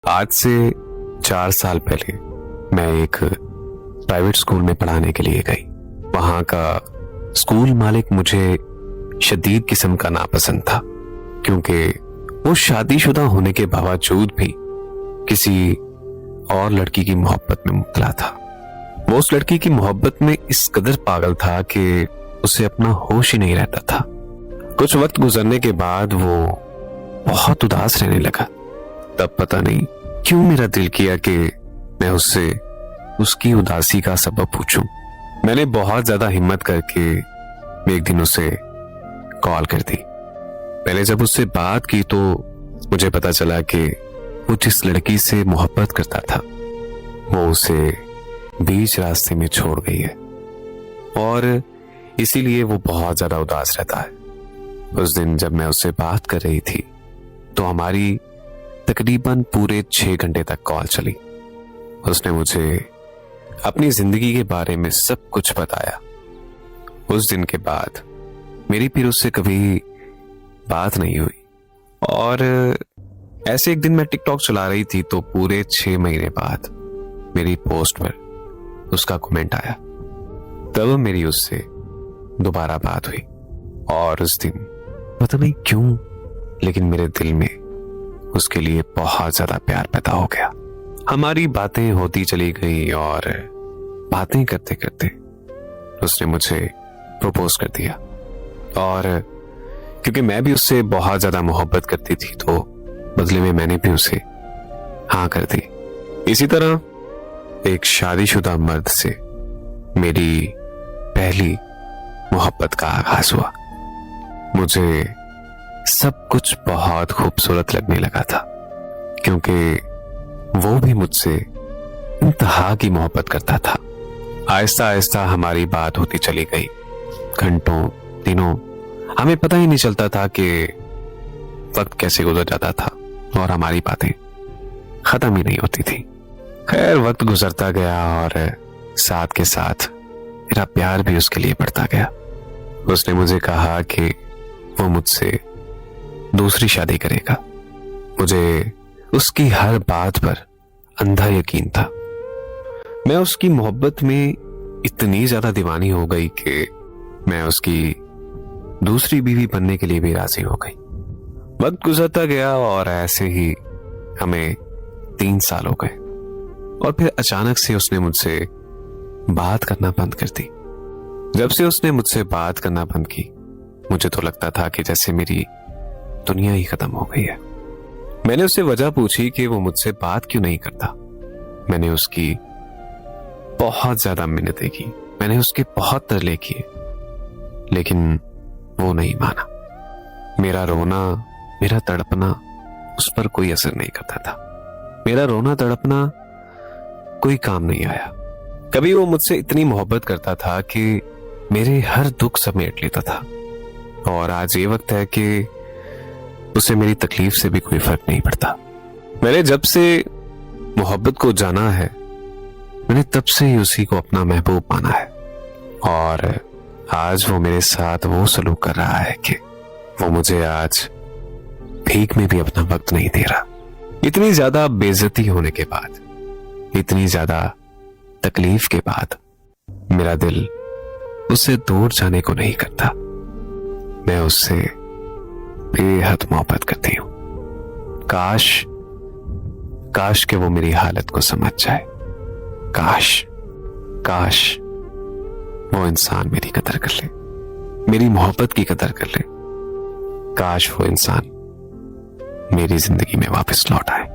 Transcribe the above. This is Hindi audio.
आज से 4 साल पहले मैं एक प्राइवेट स्कूल में पढ़ाने के लिए गई। वहां का स्कूल मालिक मुझे शदीद किस्म का नापसंद था, क्योंकि वो शादीशुदा होने के बावजूद भी किसी और लड़की की मोहब्बत में मुब्तला था। वो उस लड़की की मोहब्बत में इस कदर पागल था कि उसे अपना होश ही नहीं रहता था। कुछ वक्त गुजरने के बाद वो बहुत उदास रहने लगा। तब पता नहीं क्यों मेरा दिल किया कि मैं उससे उसकी उदासी का सबब पूछूं। मैंने बहुत ज्यादा हिम्मत करके एक दिन उसे कॉल कर दी। पहले जब उससे बात की तो मुझे पता चला कि वो जिस लड़की से मोहब्बत करता था वो उसे बीच रास्ते में छोड़ गई है, और इसीलिए वो बहुत ज्यादा उदास रहता है। उस दिन जब मैं उससे बात कर रही थी तो हमारी तकरीबन पूरे 6 घंटे तक कॉल चली। उसने मुझे अपनी जिंदगी के बारे में सब कुछ बताया। उस दिन के बाद मेरी फिर उससे कभी बात नहीं हुई। और ऐसे एक दिन मैं टिकटॉक चला रही थी तो पूरे 6 महीने बाद मेरी पोस्ट पर उसका कमेंट आया। तब मेरी उससे दोबारा बात हुई, और उस दिन पता नहीं क्यों लेकिन मेरे दिल में उसके लिए बहुत ज्यादा प्यार पैदा हो गया। हमारी बातें होती चली गई और बातें करते करते उसने मुझे प्रपोज कर दिया। और क्योंकि मैं भी उससे बहुत ज्यादा मोहब्बत करती थी तो बदले में मैंने भी उसे हाँ कर दी। इसी तरह एक शादीशुदा मर्द से मेरी पहली मोहब्बत का आगाज हुआ। मुझे सब कुछ बहुत खूबसूरत लगने लगा था, क्योंकि वो भी मुझसे इंतहा की मोहब्बत करता था। आहिस्ता आहिस्ता हमारी बात होती चली गई। घंटों दिनों हमें पता ही नहीं चलता था कि वक्त कैसे गुजर जाता था और हमारी बातें खत्म ही नहीं होती थी। खैर वक्त गुजरता गया और साथ के साथ मेरा प्यार भी उसके लिए बढ़ता गया। उसने मुझे कहा कि वो मुझसे दूसरी शादी करेगा। मुझे उसकी हर बात पर अंधा यकीन था। मैं उसकी मोहब्बत में इतनी ज्यादा दीवानी हो गई कि मैं उसकी दूसरी बीवी बनने के लिए भी राजी हो गई। वक्त गुजरता गया और ऐसे ही हमें 3 साल हो गए, और फिर अचानक से उसने मुझसे बात करना बंद कर दी। जब से उसने मुझसे बात करना बंद की मुझे तो लगता था कि जैसे मेरी दुनिया ही खत्म हो गई है। मैंने उससे वजह पूछी कि वो मुझसे बात क्यों नहीं करता। मैंने उसकी बहुत ज्यादा मिन्नतें की, मैंने उसके बहुत तरले किए, लेकिन वो नहीं माना। मेरा रोना, मेरा तड़पना उस पर कोई असर नहीं करता था। मेरा रोना तड़पना कोई काम नहीं आया। कभी वो मुझसे इतनी मोहब्बत करता था कि मेरे हर दुख समेट लेता था, और आज ये वक्त है कि उसे मेरी तकलीफ से भी कोई फर्क नहीं पड़ता। मैंने जब से मोहब्बत को जाना है मैंने तब से ही उसी को अपना महबूब माना है, और आज वो मेरे साथ वो सलूक कर रहा है कि वो मुझे आज भीख में भी अपना वक्त नहीं दे रहा। इतनी ज्यादा बेइज्जती होने के बाद, इतनी ज्यादा तकलीफ के बाद मेरा दिल उससे दूर जाने को नहीं करता। मैं उससे बेहद मोहब्बत करती हूं। काश कि वो मेरी हालत को समझ जाए। काश वो इंसान मेरी कदर कर ले, मेरी मोहब्बत की कदर कर ले। काश वो इंसान मेरी जिंदगी में वापस लौट आए।